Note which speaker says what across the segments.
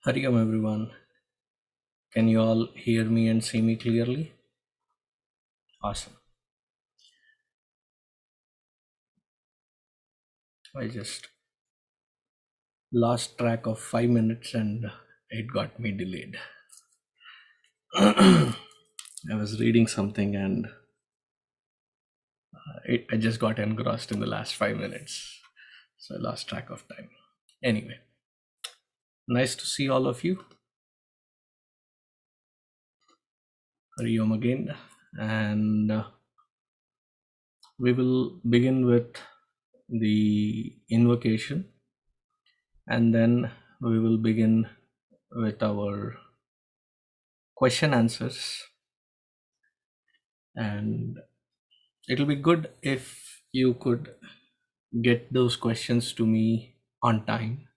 Speaker 1: Hari Om everyone. Can you all hear me and see me clearly? Awesome. I just lost track of 5 minutes and it got me delayed. I was reading something and I just got engrossed in the last 5 minutes. So I lost track of time. Anyway, nice to see all of you. Hari Om again. And we will begin with the invocation and then we will begin with our question answers, and it'll be good if you could get those questions to me on time,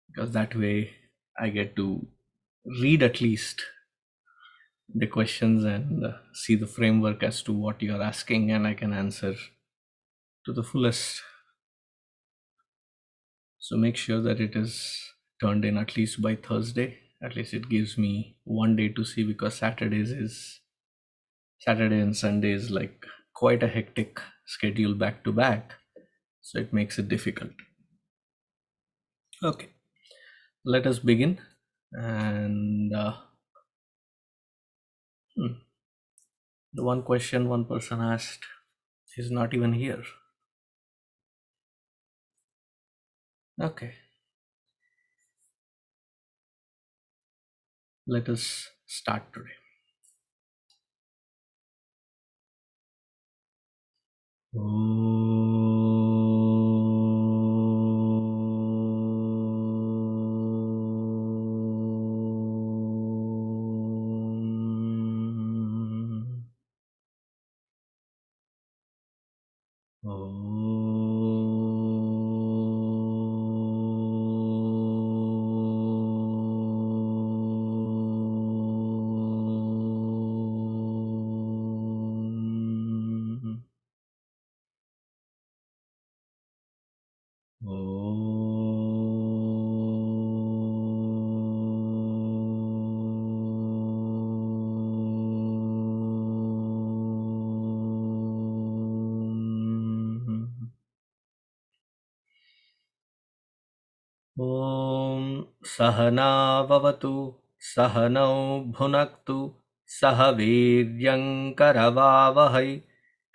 Speaker 1: because that way I get to read at least the questions and see the framework as to what you're asking, and I can answer to the fullest. So make sure that it is turned in at least by Thursday. At least it gives me one day to see, because Saturday and Sunday is like quite a hectic schedule back to back. So it makes it difficult. Okay, let us begin. And the one question one person asked is not even here. Okay, let us start today. ॐ सहना भवतु सहनौ भुनक्तु सह वीर्यङ्करवावहै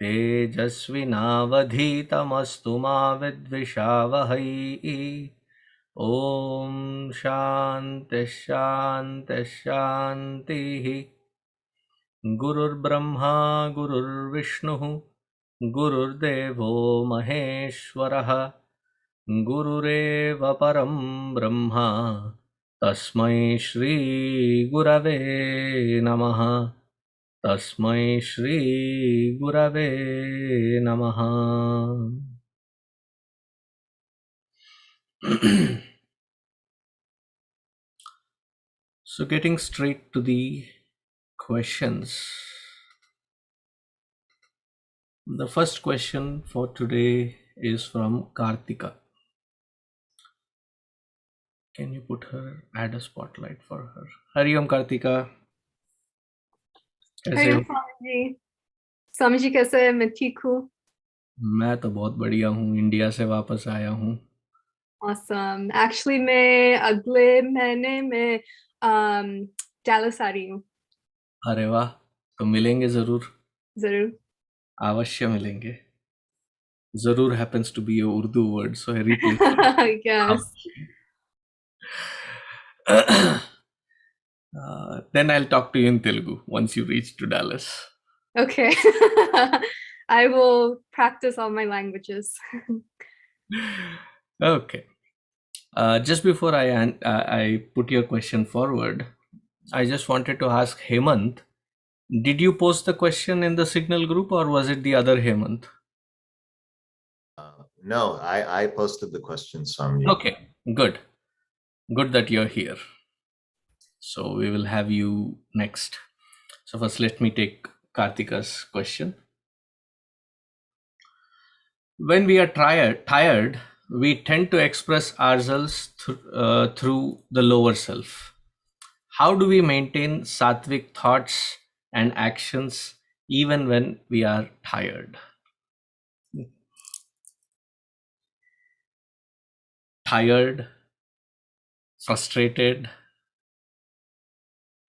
Speaker 1: तेजस्विनावधीतमस्तु मा विद्विषावहै। ॐ शान्तिः शान्तिः शान्तिः। गुरुर्ब्रह्मा गुरुर्विष्णुः गुरुर्देवो महेश्वरः गुरुरेव परं ब्रह्मा तस्मै श्री गुरवे नमः। तस्मै श्री गुरवे नमः। So getting straight to the questions. The first question for today is from Kartika. Can you put her, add a spotlight for her? Hari Om Kartika. कैसे हो?
Speaker 2: स्वामी जी कैसे हैं? मैं ठीक हूँ।
Speaker 1: मैं तो बहुत बढ़िया हूँ, इंडिया से वापस आया हूँ।
Speaker 2: Awesome. Actually मैं अगले महीने में डैलस आ रही हूँ।
Speaker 1: अरे वाह, तो मिलेंगे जरूर।
Speaker 2: जरूर,
Speaker 1: अवश्य मिलेंगे। जरूर happens to be a Urdu word, so I replaced it.
Speaker 2: yes.
Speaker 1: Then I'll talk to you in Telugu once you reach to Dallas.
Speaker 2: Okay. I will practice all my languages.
Speaker 1: Okay. Just before I put your question forward, I just wanted to ask Hemant, did you post the question in the Signal group or was it the other Hemant?
Speaker 3: No, I posted the question, Swami.
Speaker 1: Okay, good. Good that you're here. So we will have you next. So first let me take Kartika's question. When we are tired, we tend to express ourselves through the lower self. How do we maintain sattvic thoughts and actions even when we are tired? Tired, frustrated,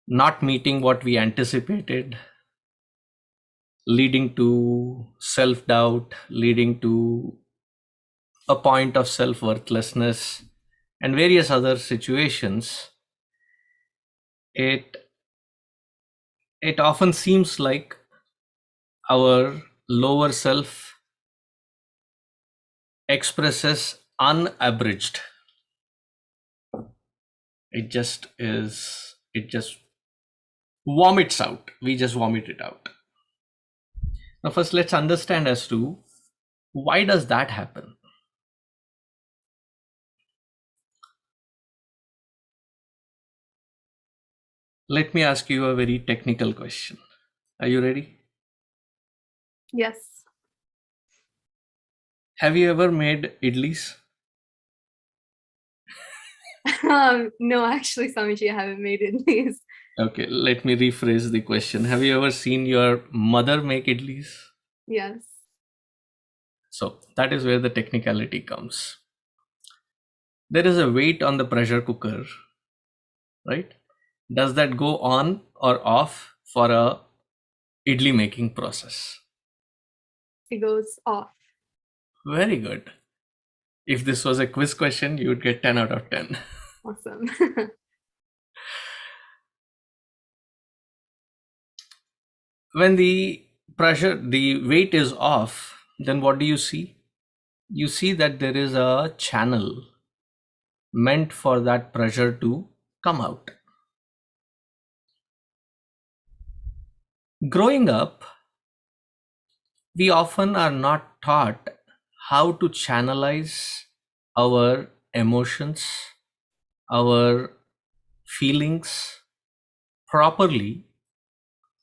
Speaker 1: not meeting what we anticipated, leading to self-doubt, leading to a point of self-worthlessness, and various other situations. It often seems like our lower self expresses unabridged. It just vomits out. We just vomit it out. Now first let's understand as to why does that happen. Let me ask you a very technical question. Are you ready?
Speaker 2: Yes.
Speaker 1: Have you ever made idlis?
Speaker 2: No, actually, Swamiji, I haven't made it these.
Speaker 1: Okay, let me rephrase the question. Have you ever seen your mother make idlis?
Speaker 2: Yes.
Speaker 1: So that is where the technicality comes. There is a weight on the pressure cooker, right? Does that go on or off for a idli making process?
Speaker 2: It goes off.
Speaker 1: Very good. If this was a quiz question, you would get 10 out of 10.
Speaker 2: Awesome.
Speaker 1: When the weight is off, then what do you see? You see that there is a channel meant for that pressure to come out. Growing up, we often are not taught how to channelize our emotions, our feelings properly.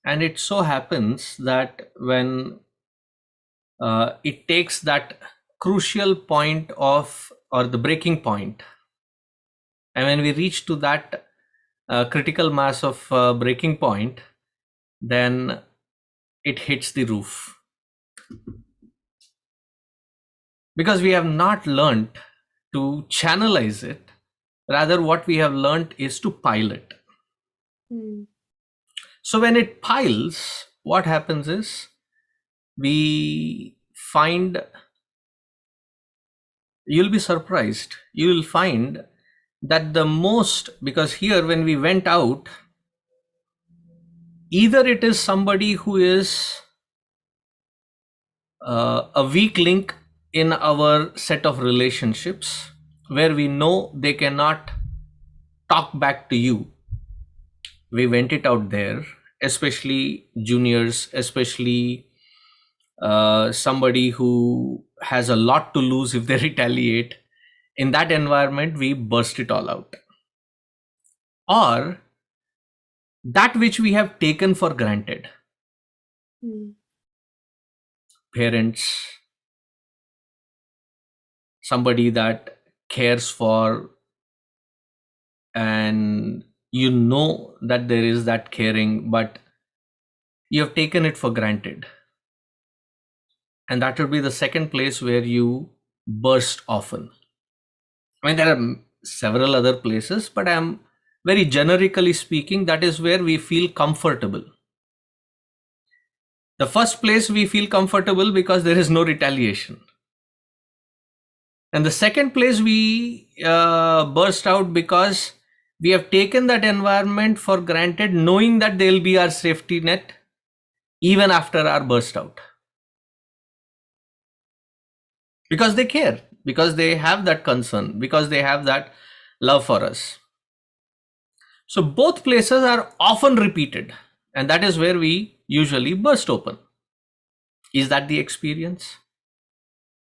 Speaker 1: And it so happens that when it takes that crucial point of, or the breaking point, and when we reach to that critical mass of breaking point, then it hits the roof. Because we have not learned to channelize it, rather what we have learned is to pile it. So when it piles, what happens is we find, you'll be surprised, you will find that the most, because here when we went out, either it is somebody who is a weak link in our set of relationships where we know they cannot talk back to you. We went it out there, especially juniors, especially somebody who has a lot to lose if they retaliate. In that environment, we burst it all out. Or that which we have taken for granted. Parents, somebody that cares for, and you know that there is that caring, but you have taken it for granted. And that would be the second place where you burst often. I mean, there are several other places, but I'm very generically speaking, that is where we feel comfortable. The first place we feel comfortable because there is no retaliation. And the second place we burst out because we have taken that environment for granted, knowing that they'll be our safety net even after our burst out. Because they care, because they have that concern, because they have that love for us. So both places are often repeated, and that is where we usually burst open. Is that the experience?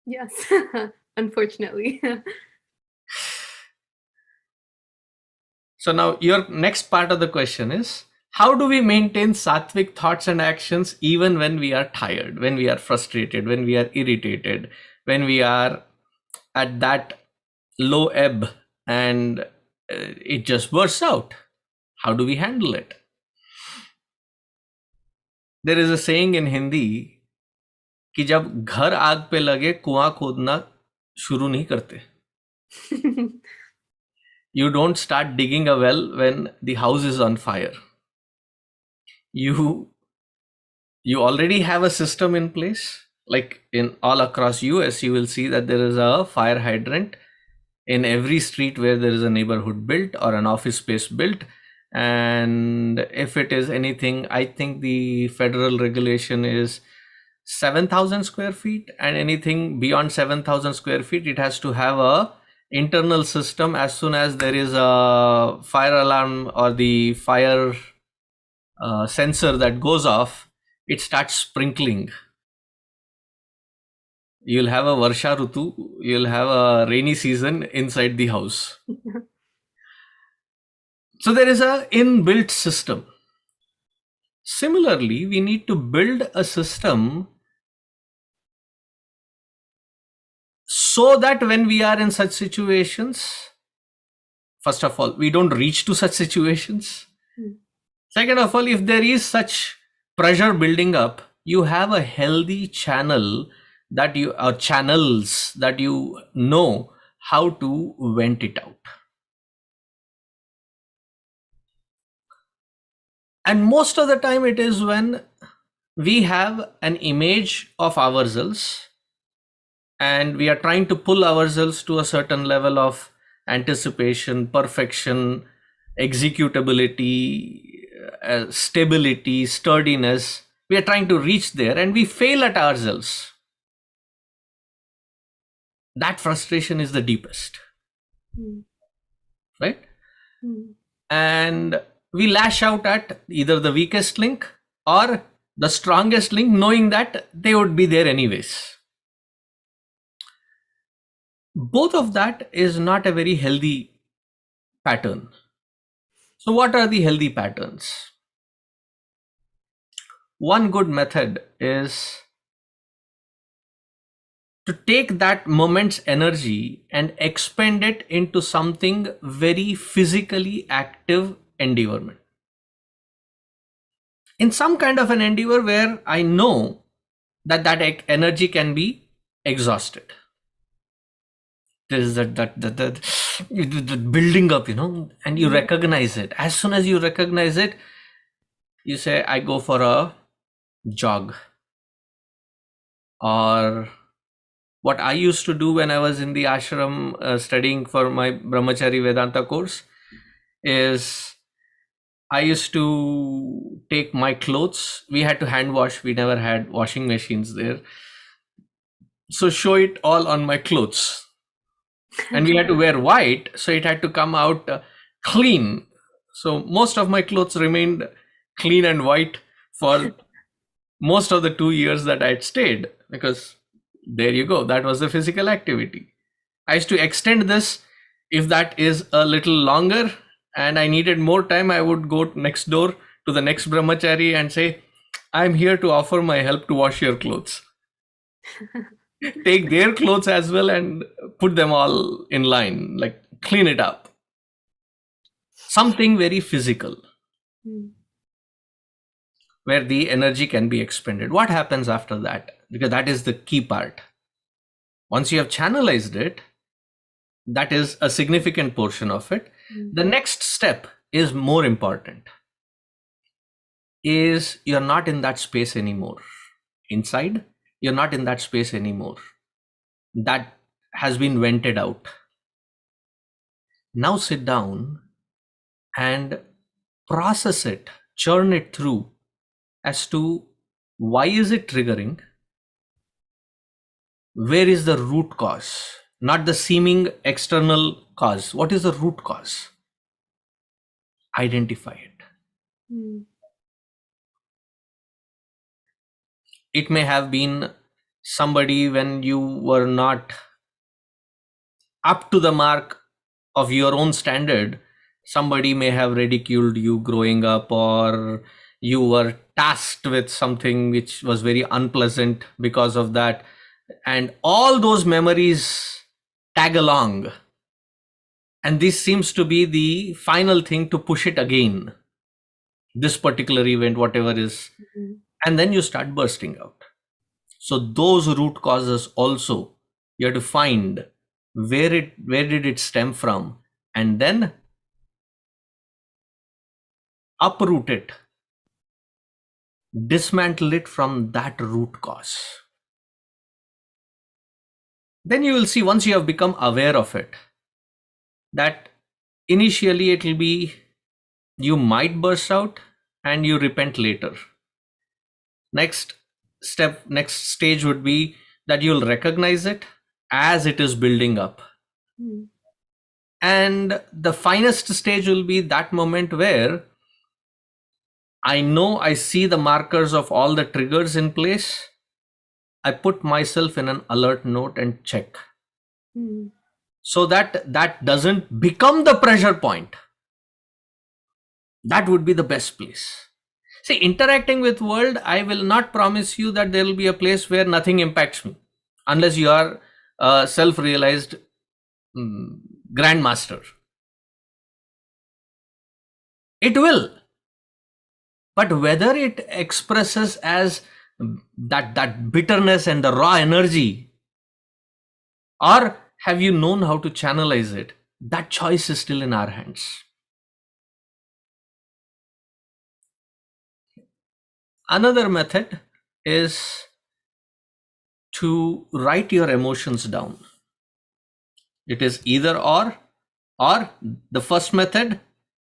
Speaker 2: Yes, unfortunately.
Speaker 1: So now your next part of the question is, how do we maintain sattvic thoughts and actions even when we are tired, when we are frustrated, when we are irritated, when we are at that low ebb and it just bursts out. How do we handle it? There is a saying in Hindi कि जब घर आग पे लगे कुआं खोदना शुरू नहीं करते. You don't start digging a well when the house is on fire. You already have a system in place. Like in all across US, you will see that there is a fire hydrant in every street where there is a neighborhood built or an office space built. And if it is anything, I think the federal regulation is 7,000 square feet, and anything beyond 7,000 square feet, it has to have a internal system. As soon as there is a fire alarm or the fire sensor that goes off, it starts sprinkling. You'll have a Varsha Rutu, you'll have a rainy season inside the house. So there is a inbuilt system. Similarly, we need to build a system so that when we are in such situations, first of all, we don't reach to such situations. Second of all, if there is such pressure building up, you have a healthy channel that you, or channels that you know how to vent it out. And most of the time it is when we have an image of ourselves and we are trying to pull ourselves to a certain level of anticipation, perfection, executability, stability, sturdiness. We are trying to reach there and we fail at ourselves. That frustration is the deepest, right? And we lash out at either the weakest link or the strongest link, knowing that they would be there anyways. Both of that is not a very healthy pattern. So what are the healthy patterns? One good method is to take that moment's energy and expend it into something very physically active endeavorment. In some kind of an endeavor where I know that that energy can be exhausted. There is that building up, and you recognize it. As soon as you recognize it, you say, I go for a jog. Or what I used to do when I was in the ashram studying for my Brahmachari Vedanta course is I used to take my clothes. We had to hand wash. We never had washing machines there. So show it all on my clothes. And we had to wear white, so it had to come out clean. So most of my clothes remained clean and white for most of the 2 years that I had stayed, because there you go, that was the physical activity. I used to extend this. If that is a little longer and I needed more time, I would go next door to the next brahmachari and say, I'm here to offer my help to wash your clothes. Take their clothes as well and put them all in line, like clean it up. Something very physical where the energy can be expended. What happens after that? Because that is the key part. Once you have channelized it, that is a significant portion of it. The next step is more important. Is you're not in that space anymore. Inside, you're not in that space anymore. That has been vented out. Now sit down and process it, churn it through as to why is it triggering? Where is the root cause? Not the seeming external cause. What is the root cause? Identify it. It may have been somebody when you were not up to the mark of your own standard. Somebody may have ridiculed you growing up, or you were tasked with something which was very unpleasant because of that. And all those memories tag along. And this seems to be the final thing to push it again. This particular event, whatever is, and then you start bursting out. So those root causes also, you have to find where did it stem from, and then uproot it, dismantle it from that root cause. Then you will see, once you have become aware of it, that initially it will be, you might burst out and you repent later. Next stage would be that you'll recognize it as it is building up. And the finest stage will be that moment where I see the markers of all the triggers in place. I put myself in an alert mode and check. So that doesn't become the pressure point. That would be the best place. See, interacting with world, I will not promise you that there will be a place where nothing impacts me, unless you are a self-realized grandmaster. It will. But whether it expresses as that bitterness and the raw energy, or have you known how to channelize it, that choice is still in our hands. Another method is to write your emotions down. It is either or the first method,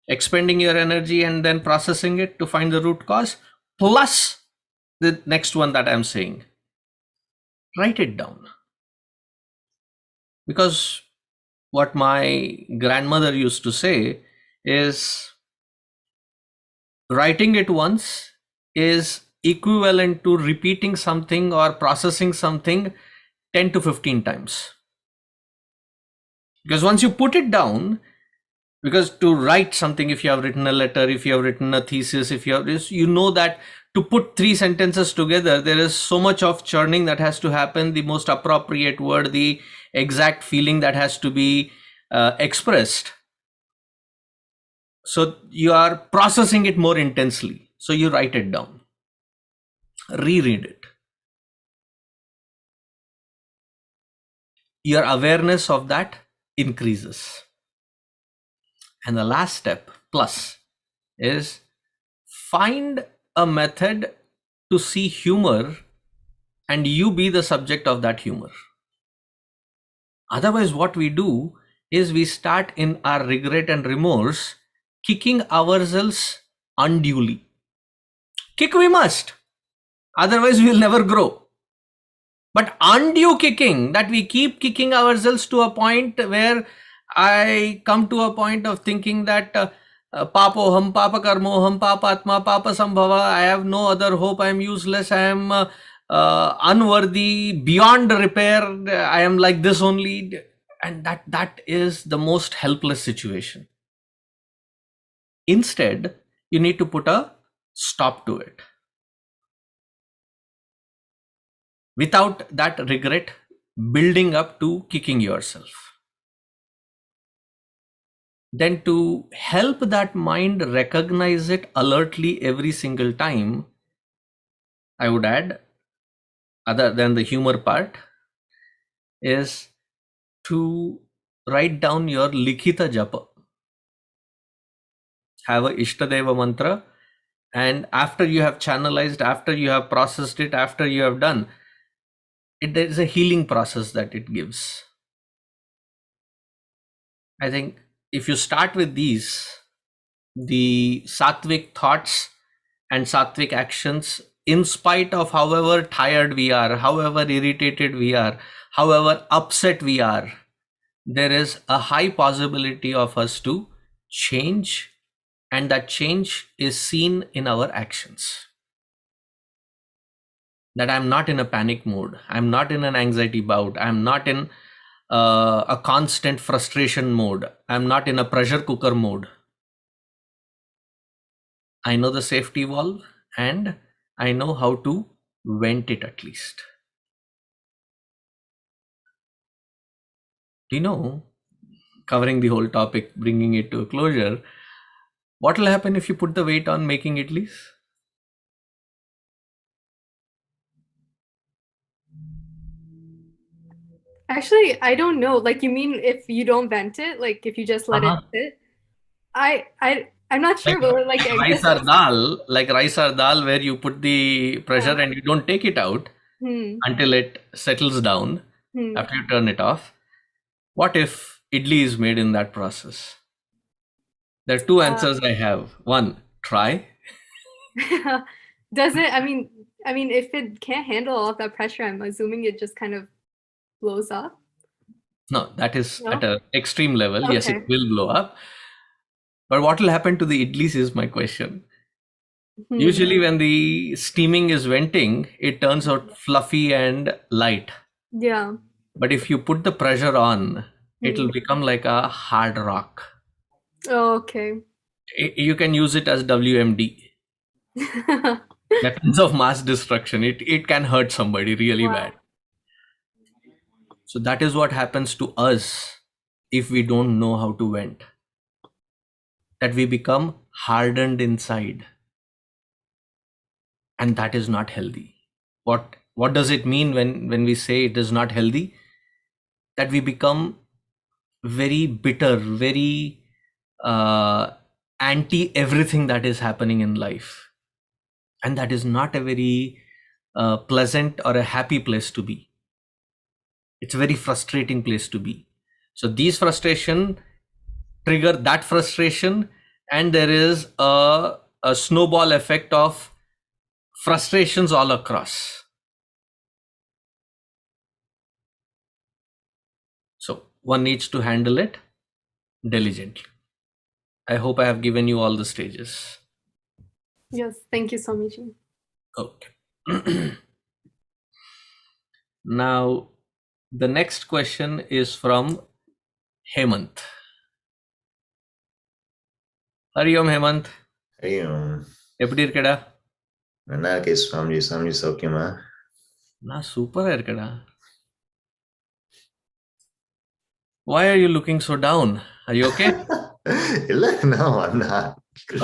Speaker 1: expending your energy and then processing it to find the root cause, plus the next one that I'm saying, write it down. Because what my grandmother used to say is, writing it once is equivalent to repeating something or processing something 10 to 15 times. Because once you put it down, because to write something, if you have written a letter, if you have written a thesis, if you have this, you know that to put 3 sentences together, there is so much of churning that has to happen, the most appropriate word, the exact feeling that has to be expressed. So you are processing it more intensely. So you write it down, reread it. Your awareness of that increases. And the last step, plus, is find a method to see humor and you be the subject of that humor. Otherwise, what we do is we start in our regret and remorse kicking ourselves unduly. Kick we must, otherwise we'll never grow. But undue kicking, that we keep kicking ourselves to a point where I come to a point of thinking that papoham, papa karmoham, papatma, papa sambhava, I have no other hope, I am useless, I am unworthy, beyond repair, I am like this only. And that is the most helpless situation. Instead, you need to put a stop to it. Without that regret building up to kicking yourself. Then to help that mind recognize it alertly every single time, I would add, other than the humor part, is to write down your likhita japa. Have a Ishtadeva mantra, and after you have channelized, after you have processed it, after you have done, there is a healing process that it gives. I think if you start with these, the sattvic thoughts and sattvic actions, in spite of however tired we are, however irritated we are, however upset we are, there is a high possibility of us to change, and that change is seen in our actions. That I'm not in a panic mode, I'm not in an anxiety bout, I'm not in a constant frustration mode, I'm not in a pressure cooker mode. I know the safety valve and I know how to vent it at least. you know, covering the whole topic, bringing it to a closure, what will happen if you put the weight on making idlis?
Speaker 2: Actually, I don't know. Like, you mean if you don't vent it, like if you just let it
Speaker 1: Uh-huh.
Speaker 2: sit? I'm not
Speaker 1: Like,
Speaker 2: sure, but like I
Speaker 1: rice
Speaker 2: guess
Speaker 1: or dal, where you put the pressure
Speaker 2: yeah.
Speaker 1: and you don't take it out
Speaker 2: Hmm.
Speaker 1: until it settles down
Speaker 2: Hmm.
Speaker 1: after you turn it off. What if idli is made in that process? There are two
Speaker 2: Uh,
Speaker 1: answers I have. One, try.
Speaker 2: does it? I mean, if it can't handle all of that pressure, I'm assuming it just kind of blows up.
Speaker 1: No, that is at
Speaker 2: No?
Speaker 1: an extreme level. Yes, it
Speaker 2: Okay.
Speaker 1: will blow up. But what will happen to the idlis is my question.
Speaker 2: Hmm.
Speaker 1: Usually, when the steaming is venting, it turns out fluffy and light.
Speaker 2: Yeah.
Speaker 1: But if you put the pressure on, it
Speaker 2: Hmm.
Speaker 1: will become like a hard rock.
Speaker 2: Oh, okay.
Speaker 1: You can use it as WMD, weapons of mass destruction. It can hurt somebody really bad.
Speaker 2: Wow.
Speaker 1: So that is what happens to us if we don't know how to vent. That we become hardened inside, and that is not healthy. What does it mean when we say it is not healthy? That we become very bitter, very anti everything that is happening in life, and that is not a very pleasant or a happy place to be. It's a very frustrating place to be. So these frustration trigger that frustration, and there is a snowball effect of frustrations all across. So one needs to handle it diligently. I hope I have given you all the stages.
Speaker 2: Yes. Thank you, Swamiji.
Speaker 1: Okay. Now, the next question is from Hemant. Hari Om Hemant.
Speaker 3: Hariom.
Speaker 1: எப்படி இருக்கடா?
Speaker 3: நல்லா இருக்கே சுவாமிஜி. சுவாமிஜி சௌக்கியமா?
Speaker 1: நான் சூப்பரா இருக்கடா. Why are you looking so down? Are you okay?
Speaker 3: இல்ல, no, I'm not.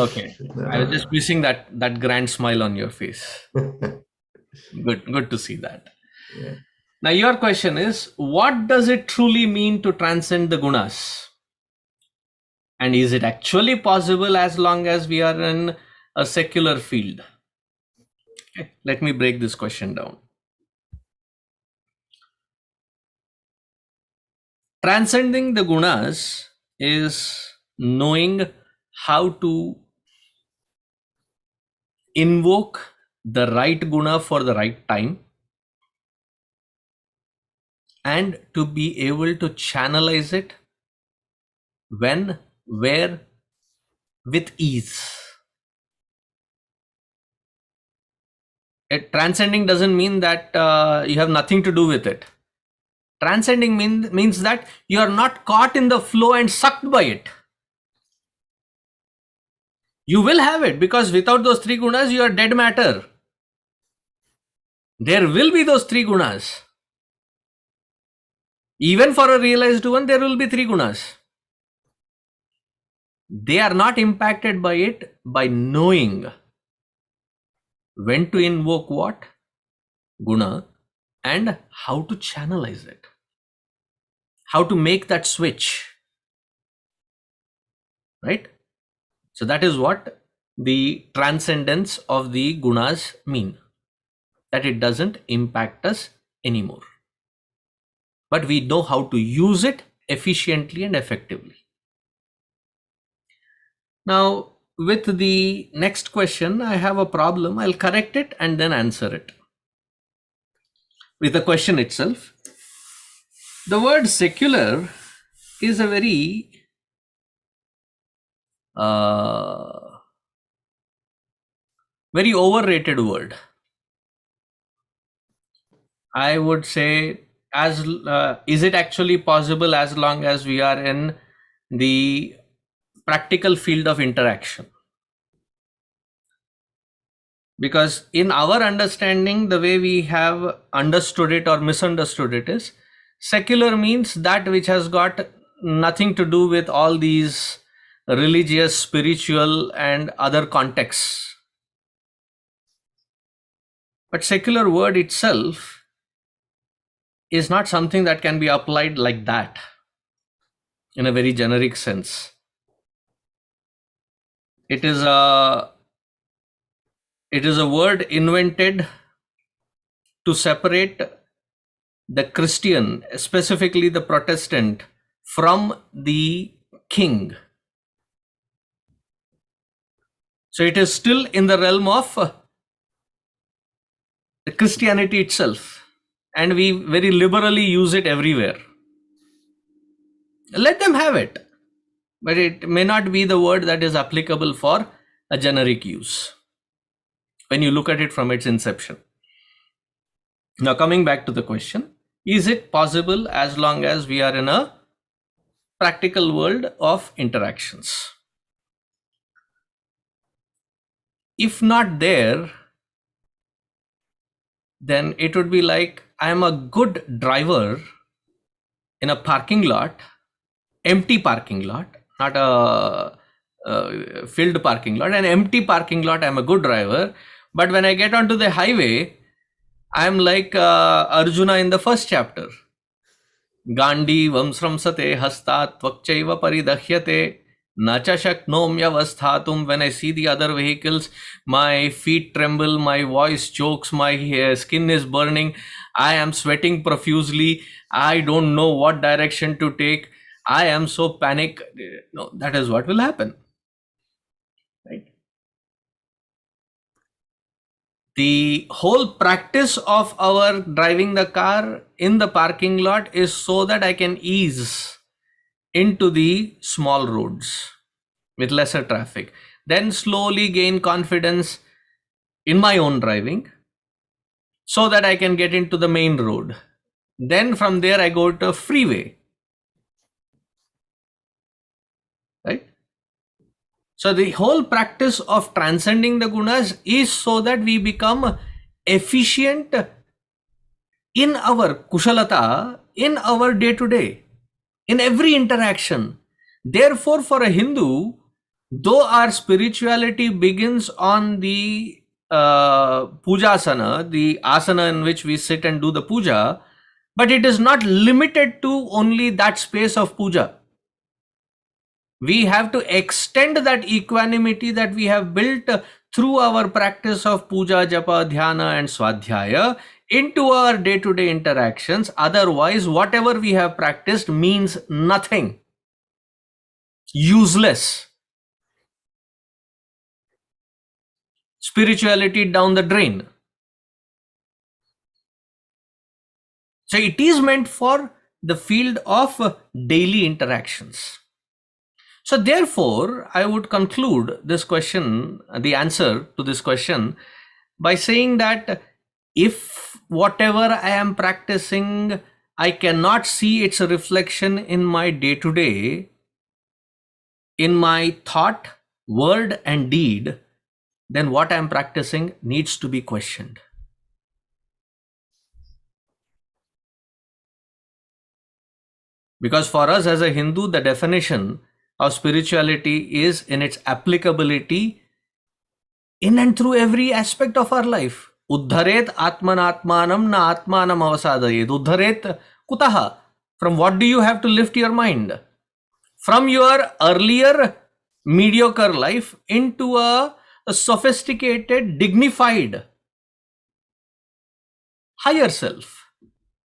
Speaker 1: Okay.
Speaker 3: No.
Speaker 1: I was just missing that grand smile on your face. Good to see that.
Speaker 3: Yeah.
Speaker 1: Now your question is, what does it truly mean to transcend the gunas? And is it actually possible as long as we are in a secular field? Okay, let me break this question down. Transcending the gunas is knowing how to invoke the right guna for the right time, and to be able to channelize it when, where, with ease. Transcending doesn't mean that you have nothing to do with it. Transcending means that you are not caught in the flow and sucked by it. You will have it, because without those three gunas, you are dead matter. There will be those three gunas. Even for a realized one, there will be three gunas. They are not impacted by it by knowing when to invoke what guna and how to channelize it, how to make that switch, right? So that is what the transcendence of the gunas mean, that it doesn't impact us anymore, but we know how to use it efficiently and effectively. Now, with the next question, I have a problem. I'll correct it and then answer it. With the question itself, the word secular is a very very overrated word. I would say, as is it actually possible as long as we are in the practical field of interaction? Because in our understanding, the way we have understood it or misunderstood it is Secular means that which has got nothing to do with all these religious, spiritual, and other contexts. But secular word itself is not something that can be applied like that in a very generic sense. It is a word invented to separate the Christian, specifically the Protestant, from the king. So it is still in the realm of the Christianity itself, and we very liberally use it everywhere. Let them have it, but it may not be the word that is applicable for a generic use when you look at it from its inception. Now, coming back to the question, is it possible as long as we are in a practical world of interactions? If not there, then it would be like I am a good driver in a parking lot, empty parking lot, not a filled parking lot, an empty parking lot. I'm a good driver, but when I get onto the highway, I'm like Arjuna in the first chapter. Gandhi vamsramsate hastat tvakchaiva paridahyate nacha shaknomyavasthatum. When I see the other vehicles, my feet tremble, my voice chokes, my skin is burning, I am sweating profusely, I don't know what direction to take, I am so panic. No, that is what will happen, right? The whole practice of our driving the car in the parking lot is so that I can ease into the small roads with lesser traffic, then slowly gain confidence in my own driving so that I can get into the main road. Then from there I go to a freeway, right? So the whole practice of transcending the gunas is so that we become efficient in our kushalata, in our day-to-day, in every interaction. Therefore, for a Hindu, though our spirituality begins on the pujasana, the asana in which we sit and do the puja, but it is not limited to only that space of puja. We have to extend that equanimity that we have built through our practice of puja, japa, dhyana, and swadhyaya into our day-to-day interactions. Otherwise, whatever we have practiced means nothing, useless. Spirituality down the drain. So it is meant for the field of daily interactions. So therefore, I would conclude this question, the answer to this question, by saying that if whatever I am practicing, I cannot see its reflection in my day-to-day, in my thought, word, and deed, then what I am practicing needs to be questioned. Because for us as a Hindu, the definition of spirituality is in its applicability in and through every aspect of our life. Uddharet atmanatmanam na atmanam avasadayet. Uddharet kutaha. From what do you have to lift your mind? From your earlier mediocre life into a sophisticated, dignified, higher self.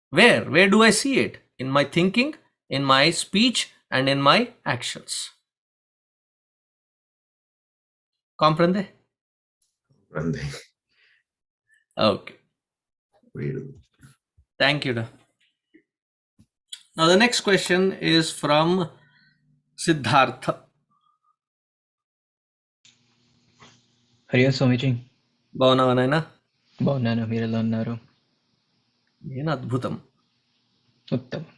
Speaker 1: Where do I see it? In my thinking, in my speech, and in my actions. Comprende?
Speaker 3: Grande.
Speaker 1: Okay.
Speaker 3: Real.
Speaker 1: Thank you. Now the next question is from Siddhartha.
Speaker 4: హరియా స్వామీజీ
Speaker 1: బాగున్నావా నాయనా?
Speaker 4: బాగున్నాను, మీరు ఎలా ఉన్నారు?
Speaker 1: నేను అద్భుతం.
Speaker 4: ఉత్తమం.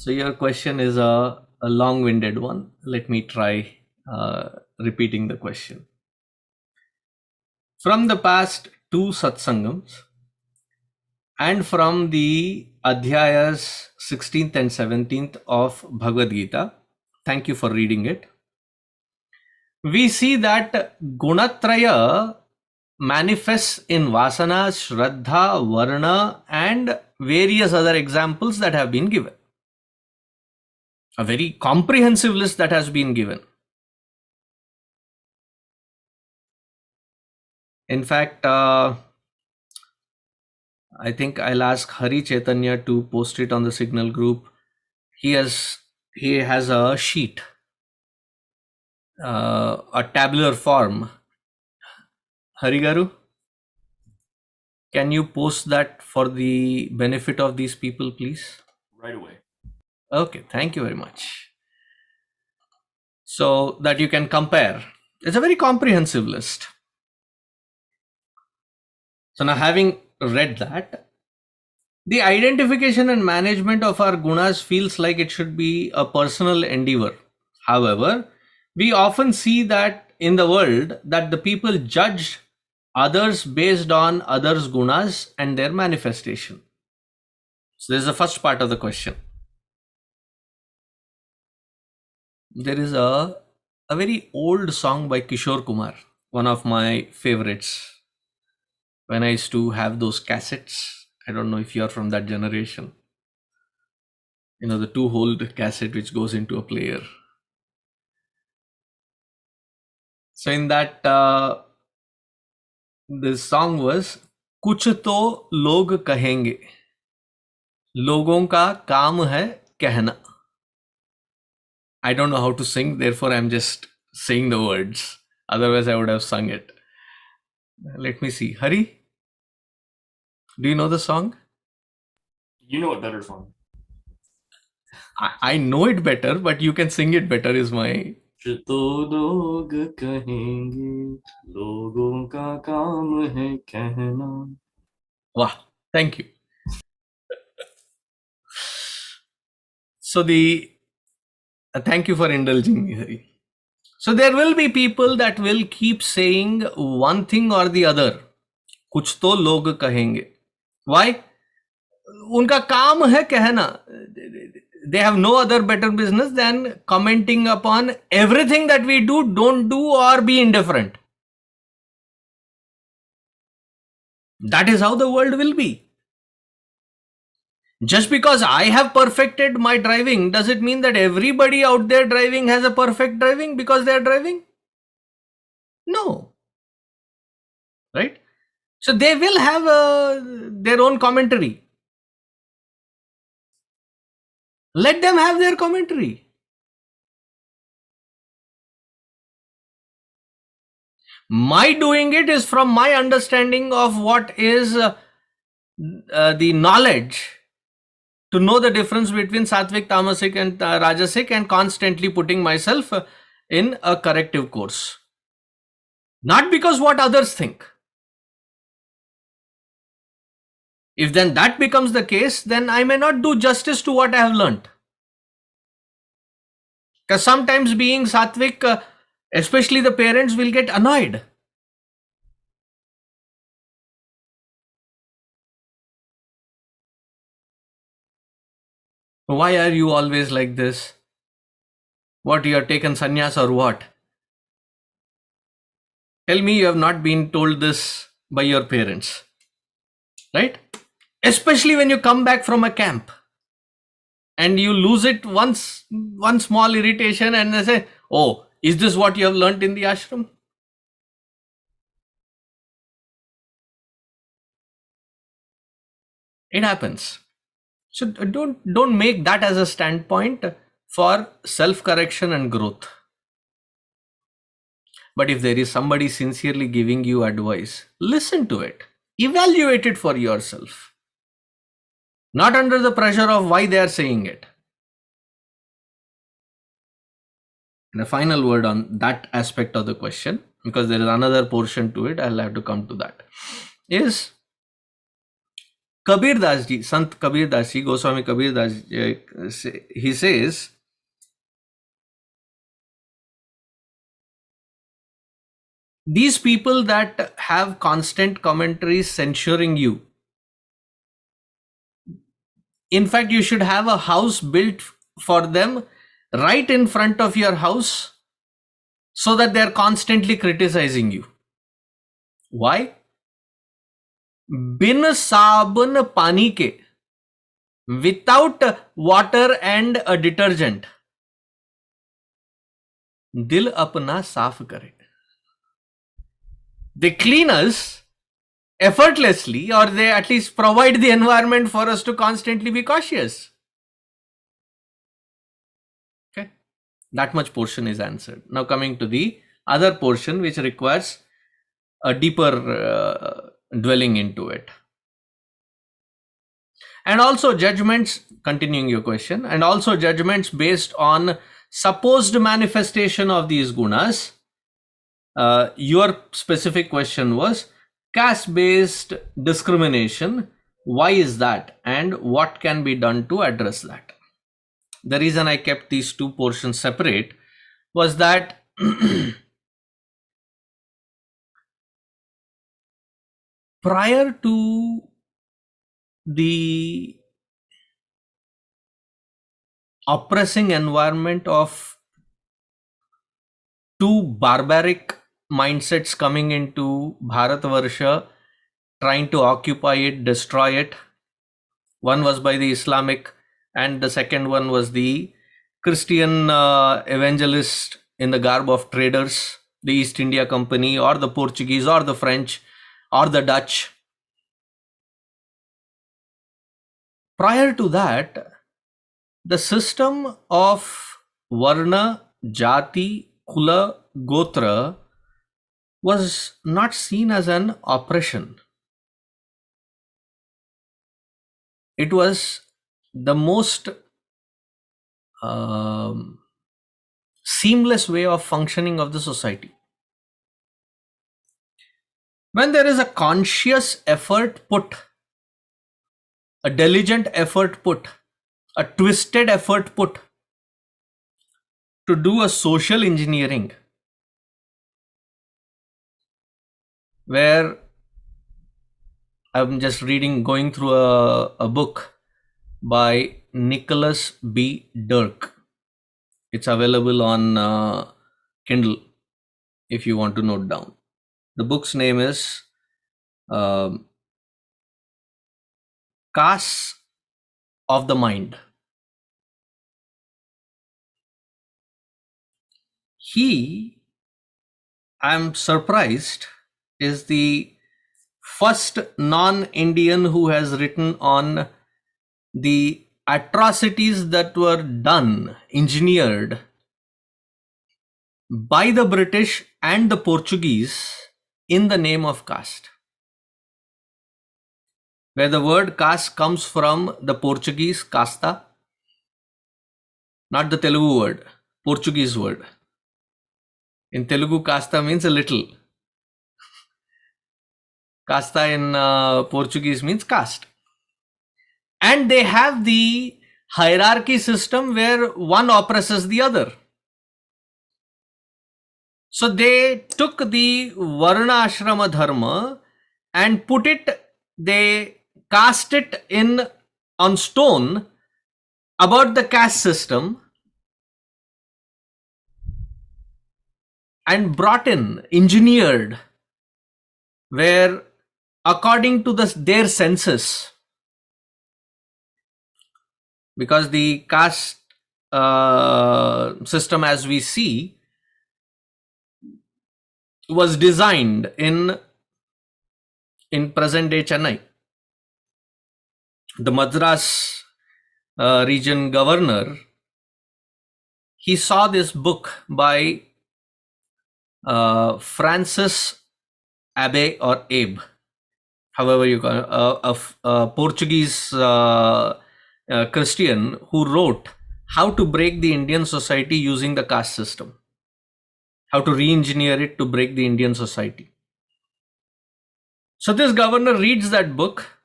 Speaker 1: So your question is a long-winded one. Let me try repeating the question. From the past two satsangams and from the Adhyayas 16th and 17th of Bhagavad Gita. Thank you for reading it. We see that Gunatraya manifests in Vasana, Shraddha, Varna, and various other examples that have been given. A very comprehensive list that has been given. In fact, I think I'll ask Hari Chaitanya to post it on the Signal group. He has a sheet, a tabular form. Hari Garu, can you post that for the benefit of these people, please?
Speaker 5: Right away.
Speaker 1: Okay, thank you very much. So that you can compare. It's a very comprehensive list. So now, having read that, the identification and management of our gunas feels like it should be a personal endeavor. However, we often see that in the world that the people judge others based on others' gunas and their manifestation. So this is the first part of the question. There is a very old song by Kishore Kumar, one of my favorites. When I used to have those cassettes, I don't know if you are from that generation. You know, the two-hole cassette which goes into a player. So in that, this song was कुछ तो लोग कहेंगे, लोगों का काम है कहना. I don't know how to sing, therefore I'm just saying the words. Otherwise I would have sung it. Let me see. Hari, do you know the song?
Speaker 5: You know it better, Swami.
Speaker 1: I know it better, but you can sing it better is my...
Speaker 5: तो लोग कहेंगे, लोगों का काम है कहना.
Speaker 1: Wow, thank you. So thank you for indulging me, Hari. So there will be people that will keep saying one thing or the other. कुछ तो लोग कहेंगे. Why? उनका काम है कहना. They have no other better business than commenting upon everything that we do, don't do, or be indifferent. That is how the world will be. Just because I have perfected my driving, does it mean that everybody out there driving has a perfect driving because they are driving? No. Right? So they will have their own commentary. Let them have their commentary. My doing it is from my understanding of what is the knowledge to know the difference between sattvic, tamasic and rajasic, and constantly putting myself in a corrective course. Not because what others think. If then that becomes the case, then I may not do justice to what I have learnt. Because sometimes being sattvic, especially the parents, will get annoyed. Why are you always like this? What, you have taken sannyas or what? Tell me you have not been told this by your parents. Right? Especially when you come back from a camp and you lose it one small irritation and they say, oh, is this what you have learnt in the ashram? It happens. So don't make that as a standpoint for self-correction and growth. But if there is somebody sincerely giving you advice, listen to it. Evaluate it for yourself. Not under the pressure of why they are saying it. And a final word on that aspect of the question, because there is another portion to it, I'll have to come to that, is Kabir Das ji, Sant Kabir Das ji, Goswami Kabir Das ji, he says, these people that have constant commentaries censuring you, in fact, you should have a house built for them right in front of your house so that they're constantly criticizing you. Why? Bin sabun pani ke, without water and a detergent, dil apna saaf kare. They clean us effortlessly, or they at least provide the environment for us to constantly be cautious. Okay, that much portion is answered. Now coming to the other portion, which requires a deeper dwelling into it. And also judgments, continuing your question, and also judgments based on supposed manifestation of these gunas. Your specific question was caste-based discrimination. Why is that? And what can be done to address that? The reason I kept these two portions separate was that prior to the oppressing environment of two barbaric mindsets coming into Bharatvarsha, trying to occupy it, destroy it. One was by the Islamic, and the second one was the Christian evangelist in the garb of traders, the East India Company, or the Portuguese, or the French, or the Dutch. Prior to that, the system of varna-jati, kula, gotra was not seen as an oppression. It was the most seamless way of functioning of the society. When there is a conscious effort put, a diligent effort put, a twisted effort put to do a social engineering, where I'm just going through a book by Nicholas B. Dirk. It's available on Kindle if you want to note down. The book's name is Caste of the Mind. I'm surprised, is the first non-Indian who has written on the atrocities that were done, engineered by the British and the Portuguese in the name of caste. Where the word caste comes from the Portuguese casta, not the Telugu word, Portuguese word. In Telugu, casta means a little. Casta in Portuguese means caste. And they have the hierarchy system where one oppresses the other. So they took the varna ashrama dharma and they cast it on stone about the caste system and engineered, where according to their census, because the caste system, as we see, was designed in present day Chennai. The Madras region governor, he saw this book by Francis Abe or Abe, however you call it, a Portuguese Christian who wrote how to break the Indian society using the caste system, how to re-engineer it to break the Indian society. So this governor reads that book,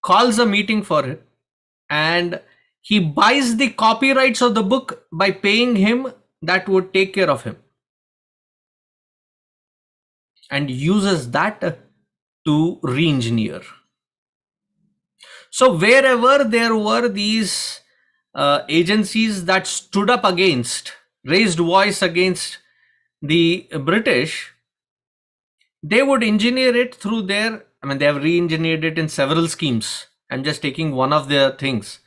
Speaker 1: calls a meeting for it, and he buys the copyrights of the book by paying him that would take care of him. and uses that to re-engineer. So wherever there were these agencies that stood up against, raised voice against the British, they would engineer it through their, I mean, they have re-engineered it in several schemes. I'm just taking one of their things.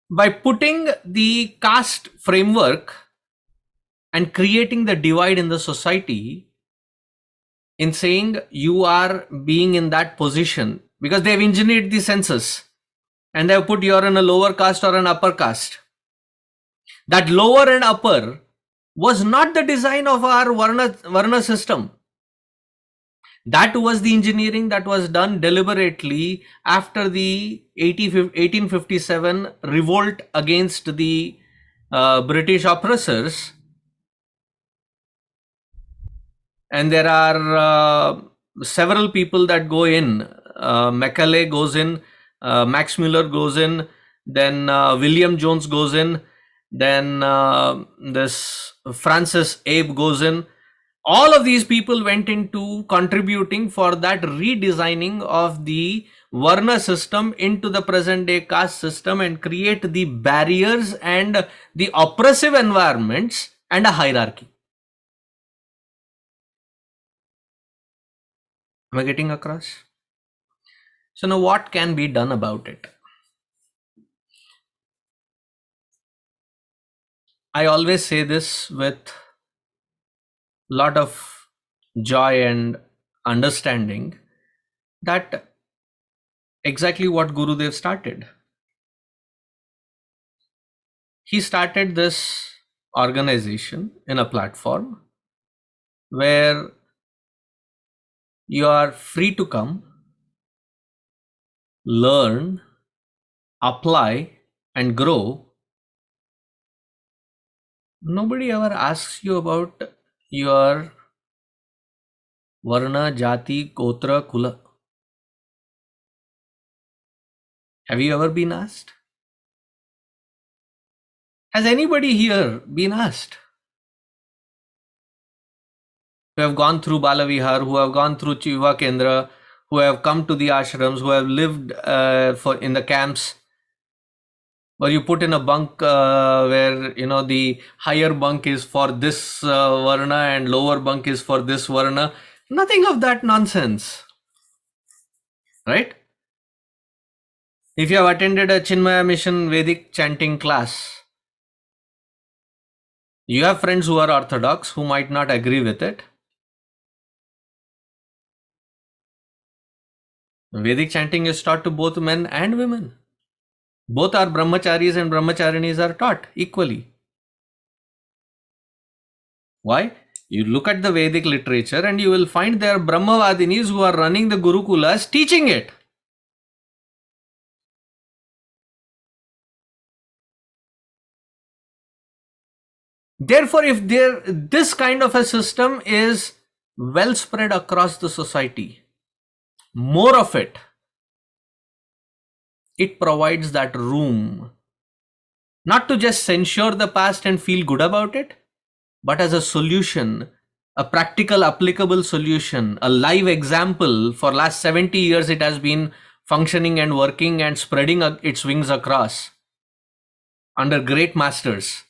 Speaker 1: By putting the caste framework and creating the divide in the society, in saying you are being in that position, because they've engineered the census and they've put you're in a lower caste or an upper caste. That lower and upper was not the design of our varna system. That was the engineering that was done deliberately after the 1857 revolt against the British oppressors. And there are several people that go in. Macaulay goes in, Max Muller goes in, then William Jones goes in, then this Francis Abe goes in. All of these people went into contributing for that redesigning of the varna system into the present day caste system and create the barriers and the oppressive environments and a hierarchy. Am I getting across? So now what can be done about it? I always say this with a lot of joy and understanding that exactly what Gurudev started. He started this organization in a platform where you are free to come, learn, apply, and grow. Nobody ever asks you about your varna-jati, gotra, kula. Have you ever been asked? Has anybody here been asked? Who have gone through Balavihar, who have gone through Chiva Kendra, who have come to the ashrams, who have lived in the camps, or you put in a bunk where the higher bunk is for this varna and lower bunk is for this varna. Nothing of that nonsense, right? If you have attended a Chinmaya Mission Vedic chanting class, you have friends who are orthodox who might not agree with it. Vedic chanting is taught to both men and women. Both our brahmacharis and brahmacharinis are taught equally. Why? You look at the Vedic literature and you will find there are Brahmavadinis who are running the Gurukulas teaching it. Therefore, if this kind of a system is well spread across the society, more of it provides that room not to just censure the past and feel good about it, but as a solution, a practical applicable solution, a live example. For last 70 years it has been functioning and working and spreading its wings across under great masters.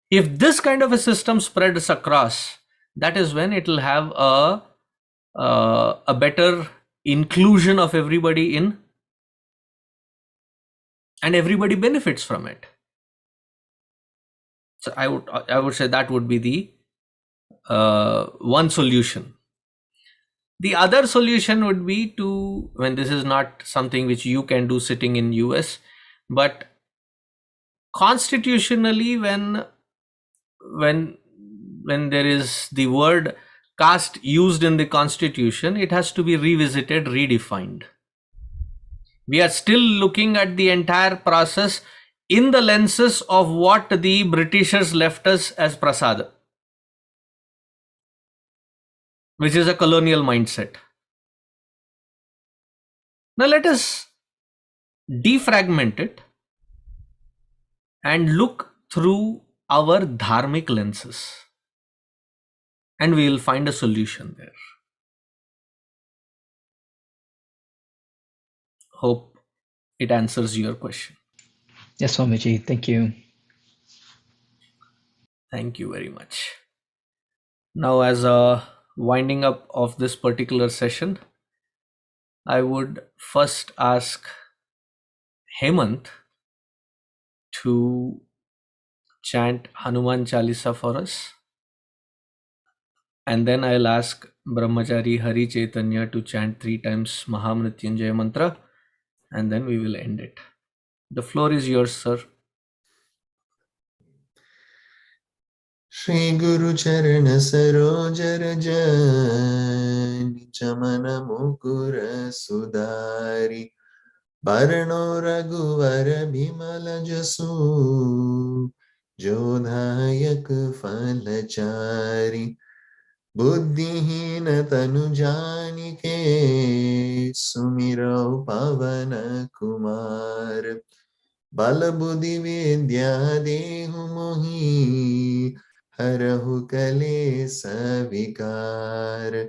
Speaker 1: If this kind of a system spreads across, that is when it will have a better inclusion of everybody in, and everybody benefits from it. So I would say that would be the one solution. The other solution would be to, when this is not something which you can do sitting in US, but constitutionally, when there is the word caste used in the constitution, it has to be revisited, redefined. We are still looking at the entire process in the lenses of what the Britishers left us as prasad, which is a colonial mindset. Now let us defragment it and look through our dharmic lenses and we will find a solution there. Hope it answers your question.
Speaker 4: Yes, Swamiji. Thank you.
Speaker 1: Thank you very much. Now, as a winding up of this particular session, I would first ask Hemant to chant Hanuman Chalisa for us, and then I'll ask Brahmachari Hari Chaitanya to chant 3 times Mahamrityunjaya mantra, and then we will end it. The floor is yours, sir.
Speaker 3: Shri Guru Charana Saroj Raj Chamana Mukura Sudari Varno Raghuvar Bimala Jasu Jodhayak Falachari बुद्धिहीन तनु जानिके सुमिरो पवन कुमार बल बुद्धि विद्या देहु मोहि हरहु कलेस विकार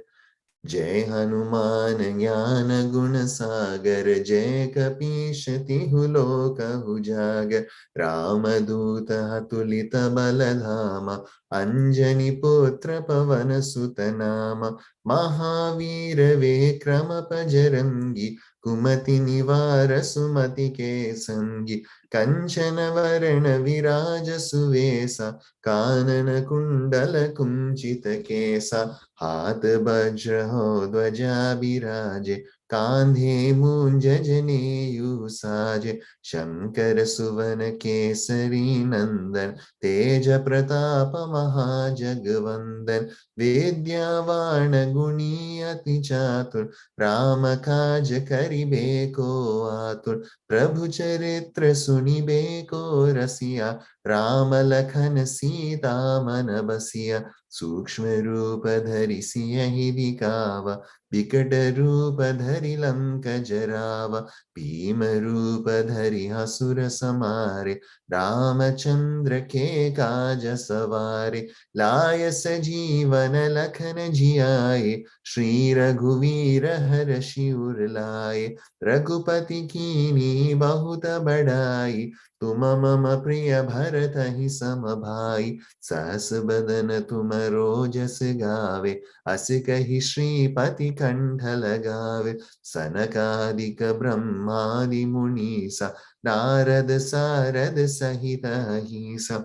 Speaker 3: जय हनुमान ज्ञान गुण सागर जय कपीश तिहु लोक उजागर रामदूत अतुलित बल धामा अंजनी पुत्र पवन सुत नामा महावीर विक्रम बजरंगी कुमति निवार सुमति के संगी कंचन वरण विराज सुवेसा कानन कुंडल कुंचित केसा हाथ वज्र हो ध्वजा बिराजे कांधे मूंज जनेयु साजे शंकर सुवन केसरी नंदन तेज प्रताप महाजगवंदन विद्यावान गुणी अति चातुर राम काज करिबे को आतुर प्रभु चरित्र सुनिबे को रसिया राम लखन सीता मन बसिया सूक्ष्म रूप धरि सियहि दिखावा विकट रूप धरि लंक जरावा भीम रूप धरि असुर समारे रामचंद्र के काज सवारे लाय सजीवन लखन जियाए श्री रघुवीर हर्षि उर लाए रघुपति कीनी बहुत बड़ाई तुम मम प्रिय भरत ही सम भाई सहस बदन तुम रोजस गावे अस कहि श्रीपति कंठ लगावे सनकादिक ब्रह्मादि मुनीसा नारद सारद सहित अहिसा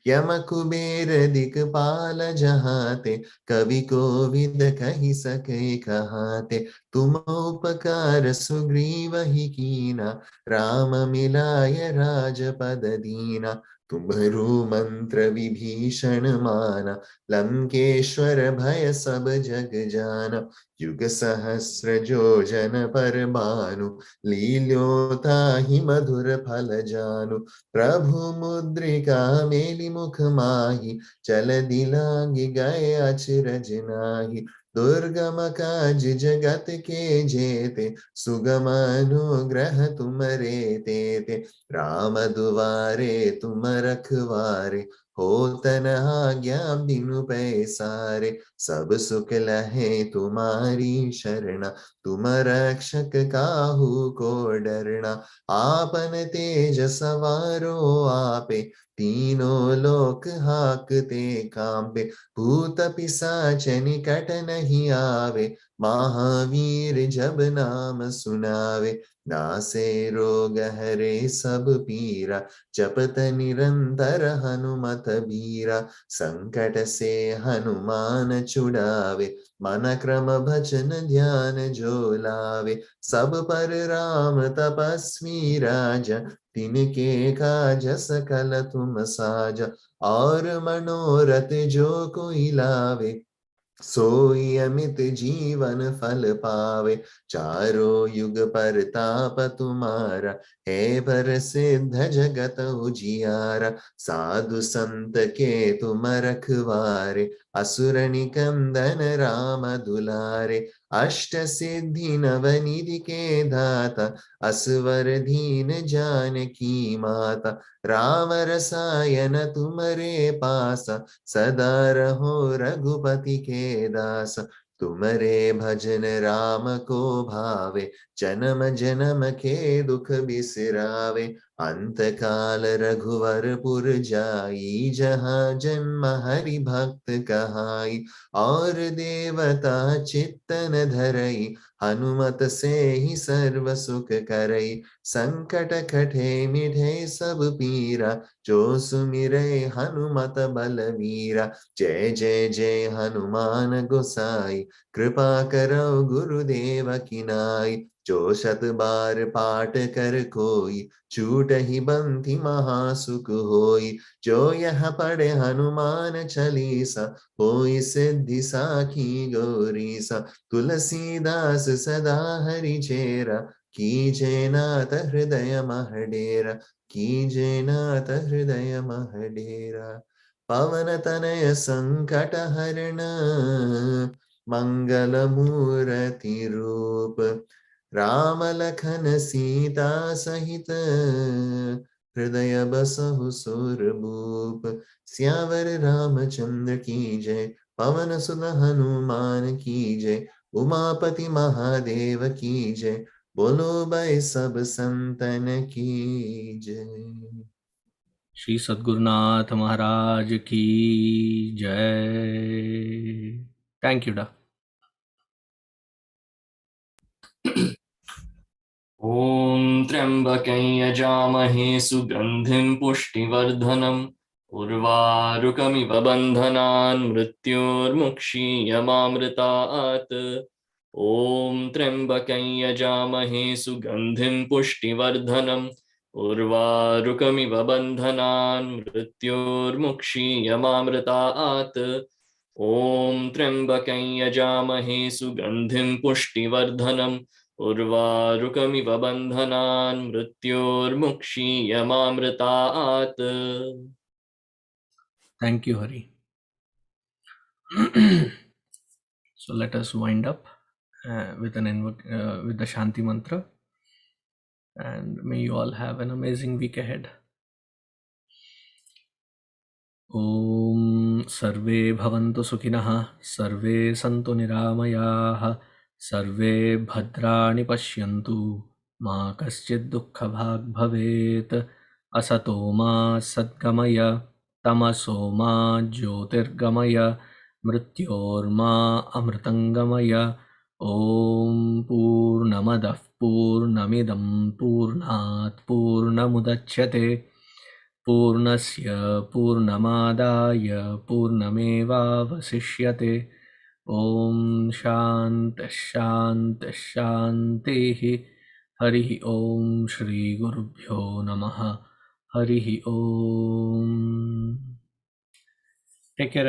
Speaker 3: यम कुबेर दिक्पाल जहाते कवि कोविद कहि सके कहाते तुम उपकार सुग्रीव ही कीना राम मिलाय राजपद दीना तुम्हरु मंत्र विभीषण माना लंकेश्वर भय सब जग जाना युग सहस्र जो जन पर भानु लील्योता ही मधुर फल जानु प्रभु मुद्रिका मेलि मुख माहि चल दिलांगी गए अचरज नाही दुर्गम काज जगत के जेते सुगम अनुग्रह तुम रे तेते राम दुआरे तुम रखवारे होतन आज्ञा बिनु पैसारे सब सुख लहे तुम्हारी शरणा तुम रक्षक काहू को डरना आपन तेज सवारो आपे तीनों लोक हाकते कांपे भूत पिशाच निकट नहीं आवे महावीर जब नाम सुनावे नासे रोग हरे सब पीरा जपत निरंतर हनुमत बीरा संकट से हनुमान छुड़ावे मन क्रम भजन ध्यान जो लावे सब पर राम तपस्वी राजा तिनके काज सकल तुम साजा और मनोरथ जो कोई लावे सोई अमित जीवन फल पावे चारों युग परताप तुम्हारा है प्रसिद्ध जगत उजियारा साधु संत के तुम रखवारे असुर निकंदन राम दुलारे, अष्ट सिद्धि नवनिधि के दाता, असवर दीन जानकी माता, राम रसायन तुम्हारे पासा, सदा रहो रघुपति के दासा। तुम्हारे भजन राम को भावे, जन्म जन्म के दुख बिसरावे, अंत काल रघुवर पुर जाई, जहाँ जन्म हरि भक्त कहाई। और देवता चित्तन धरई, हनुमत से ही सर्व सुख करई। संकट कटे मिटे सब पीरा, जो सुमिरै हनुमत बलवीरा। जय जय जय हनुमान गोसाई, कृपा करो गुरुदेव की नाई। जो शत बार पाठ कर कोई, छूट ही बंधि महासुख होई। जो यह पढ़े हनुमान चालीसा, होई सिद्धि साखी गौरीसा। तुलसीदास सदा हरि चेरा, कीजे नाथ हृदय मह डेरा। कीजे नाथ हृदय मह डेरा। पवन तनय संकट हरण, मंगल मूर्ति रूप। राम लखन सीता सहित, हृदय बसहु सुरभूप। सियावर रामचंद्र की जय, पवन सुत हनुमान की जय। उमापति महादेव की जय, बोलो भाई सब संतन की जय।
Speaker 1: श्री सद्गुरुनाथ महाराज की जय। थैंक यू डा।
Speaker 5: ॐ त्र्यम्बकं यजामहे सुगन्धिं पुष्टिवर्धनम् उर्वारुकमिव बन्धनान् मृत्योर्मुक्षीयमामृतात्। ॐ त्र्यम्बकं यजामहे सुगन्धिं पुष्टिवर्धनम् उर्वारुकमिव बन्धनान् मृत्योर्मुक्षीयमामृतात्। ॐ त्र्यम्बकं यजामहे सुगन्धिं पुष्टिवर्धनम् उर्वारुकमिव बन्धनान् मृत्योर्मुक्षीयमामृतात्।
Speaker 1: Thank you, Hari. So let us wind up with with the Shanti mantra, and may you all have an amazing week ahead. ॐ सर्वे भवन्तु सुखिनः, सर्वे सन्तु निरामयाः, सर्वे भद्राणि पश्यन्तु, मा कश्चित् दुःखभाग् भवेत्। असतो मा सद्गमय, तमसो मा ज्योतिर्गमय, मृत्योर्मा अमृतङ्गमय। ॐ पूर्णमदः पूर्णमिदं पूर्णात् पूर्णमुदच्यते, पूर्णस्य पूर्णमादाय पूर्णमेवावशिष्यते। ॐ शान्तिः शान्तिः शान्तिः। हरिः ॐ श्रीगुरुभ्यो नमः। हरिः ॐ। Take care.